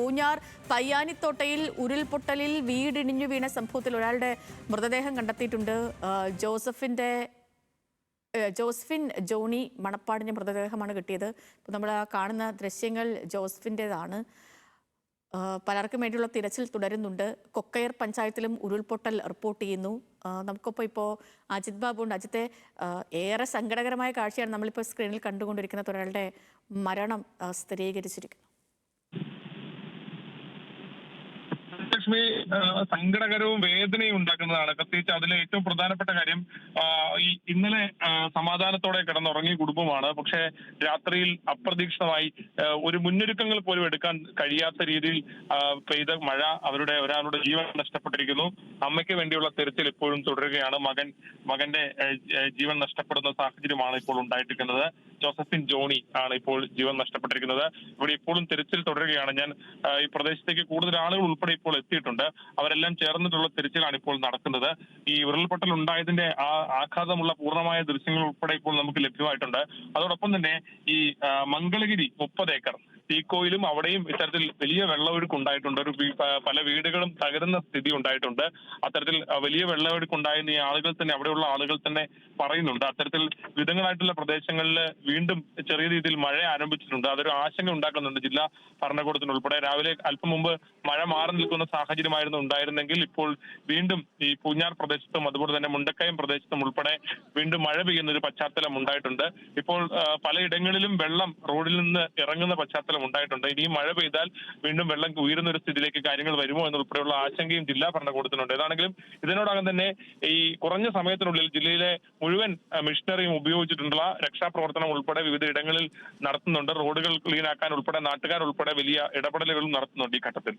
പൂഞ്ഞാർ പയ്യാനിത്തോട്ടയിൽ ഉരുൾപൊട്ടലിൽ വീടിടിഞ്ഞു വീണ സംഭവത്തിൽ ഒരാളുടെ മൃതദേഹം കണ്ടെത്തിയിട്ടുണ്ട്. ജോസ്ഫിൻ ജോണി മണപ്പാടിന്റെ മൃതദേഹമാണ് കിട്ടിയത്. ഇപ്പോൾ നമ്മൾ കാണുന്ന ദൃശ്യങ്ങൾ ജോസ്ഫിൻ്റെതാണ്. പലർക്കും വേണ്ടിയുള്ള തിരച്ചിൽ തുടരുന്നുണ്ട്. കൊക്കയർ പഞ്ചായത്തിലും ഉരുൾപൊട്ടൽ റിപ്പോർട്ട് ചെയ്യുന്നു. നമുക്കൊപ്പം ഇപ്പോൾ അജിത് ബാബു ഉണ്ട്. അജിത്തെ, ഏറെ സങ്കടകരമായ കാഴ്ചയാണ് നമ്മളിപ്പോൾ സ്ക്രീനിൽ കണ്ടുകൊണ്ടിരിക്കുന്നത്. ഒരാളുടെ മരണം സ്ഥിരീകരിച്ചിരിക്കുന്നു. ലക്ഷ്മി, സങ്കടകരവും വേദനയും ഉണ്ടാക്കുന്നതാണ്. പ്രത്യേകിച്ച് അതിലെ ഏറ്റവും പ്രധാനപ്പെട്ട കാര്യം, ഇന്നലെ സമാധാനത്തോടെ കിടന്നുറങ്ങിയ കുടുംബമാണ്. പക്ഷേ രാത്രിയിൽ അപ്രതീക്ഷിതമായി ഒരു മുന്നൊരുക്കങ്ങൾ പോലും എടുക്കാൻ കഴിയാത്ത രീതിയിൽ പെയ്ത മഴ ഒരാളുടെ ജീവൻ നഷ്ടപ്പെട്ടിരിക്കുന്നു. അമ്മയ്ക്ക് വേണ്ടിയുള്ള തെരച്ചിൽ ഇപ്പോഴും തുടരുകയാണ്. മകന്റെ ജീവൻ നഷ്ടപ്പെടുന്ന സാഹചര്യമാണ് ഇപ്പോൾ ഉണ്ടായിട്ടിരിക്കുന്നത്. ജോസഫിൻ ജോണി ആണ് ഇപ്പോൾ ജീവൻ നഷ്ടപ്പെട്ടിരിക്കുന്നത്. ഇവിടെ ഇപ്പോഴും തെരച്ചിൽ തുടരുകയാണ്. ഞാൻ ഈ പ്രദേശത്തേക്ക് കൂടുതൽ ആളുകൾ ഉൾപ്പെടെ ഇപ്പോൾ എത്തിയിട്ടുണ്ട്. അവരെല്ലാം ചേർന്നിട്ടുള്ള തിരച്ചിലാണ് ഇപ്പോൾ നടക്കുന്നത്. ഈ ഉരുൾപൊട്ടൽ ഉണ്ടായതിന്റെ ആഘാതമുള്ള പൂർണ്ണമായ ദൃശ്യങ്ങൾ ഉൾപ്പെടെ ഇപ്പോൾ നമുക്ക് ലഭ്യമായിട്ടുണ്ട്. അതോടൊപ്പം തന്നെ ഈ മംഗളഗിരി 30 ഏക്കർ തീക്കോയിലും അവിടെയും ഇത്തരത്തിൽ വലിയ വെള്ളമൊഴുക്ക് ഉണ്ടായിട്ടുണ്ട്. പല വീടുകളും തകരുന്ന സ്ഥിതി ഉണ്ടായിട്ടുണ്ട്. അത്തരത്തിൽ വലിയ വെള്ളമൊഴുക്ക് ഉണ്ടായെന്ന് ഈ ആളുകൾ തന്നെ, അവിടെയുള്ള ആളുകൾ തന്നെ പറയുന്നുണ്ട്. അത്തരത്തിൽ വിവിധങ്ങളായിട്ടുള്ള പ്രദേശങ്ങളിൽ വീണ്ടും ചെറിയ രീതിയിൽ മഴ ആരംഭിച്ചിട്ടുണ്ട്. അതൊരു ആശങ്ക ഉണ്ടാക്കുന്നുണ്ട് ജില്ലാ ഭരണകൂടത്തിനുൾപ്പെടെ. രാവിലെ അല്പം മുമ്പ് മഴ മാറി നിൽക്കുന്ന സാഹചര്യമായിരുന്നു ഉണ്ടായിരുന്നെങ്കിൽ ഇപ്പോൾ വീണ്ടും ഈ പൂഞ്ഞാർ പ്രദേശത്തും അതുപോലെ തന്നെ മുണ്ടക്കയം പ്രദേശത്തും ഉൾപ്പെടെ വീണ്ടും മഴ പെയ്യുന്ന ഒരു പശ്ചാത്തലം ഉണ്ടായിട്ടുണ്ട്. ഇപ്പോൾ പലയിടങ്ങളിലും വെള്ളം റോഡിൽ നിന്ന് ഇറങ്ങുന്ന പശ്ചാത്തലം ഉണ്ടായിട്ടുണ്ട്. ഇനിയും മഴ പെയ്താൽ വീണ്ടും വെള്ളം ഉയരുന്ന ഒരു സ്ഥിതിയിലേക്ക് കാര്യങ്ങൾ വരുമോ എന്നുൾപ്പെടെയുള്ള ആശങ്കയും ജില്ലാ ഭരണകൂടത്തിനുണ്ട്. ഏതാണെങ്കിലും ഇതിനോടകം തന്നെ ഈ കുറഞ്ഞ സമയത്തിനുള്ളിൽ ജില്ലയിലെ മുഴുവൻ മിഷനറിയും ഉപയോഗിച്ചിട്ടുള്ള രക്ഷാപ്രവർത്തനം ഉൾപ്പെടെ വിവിധ ഇടങ്ങളിൽ നടത്തുന്നുണ്ട്. റോഡുകൾ ക്ലീൻ ആക്കാൻ ഉൾപ്പെടെ നാട്ടുകാർ ഉൾപ്പെടെ വലിയ ഇടപെടലുകളും നടത്തുന്നുണ്ട് ഈ ഘട്ടത്തിൽ.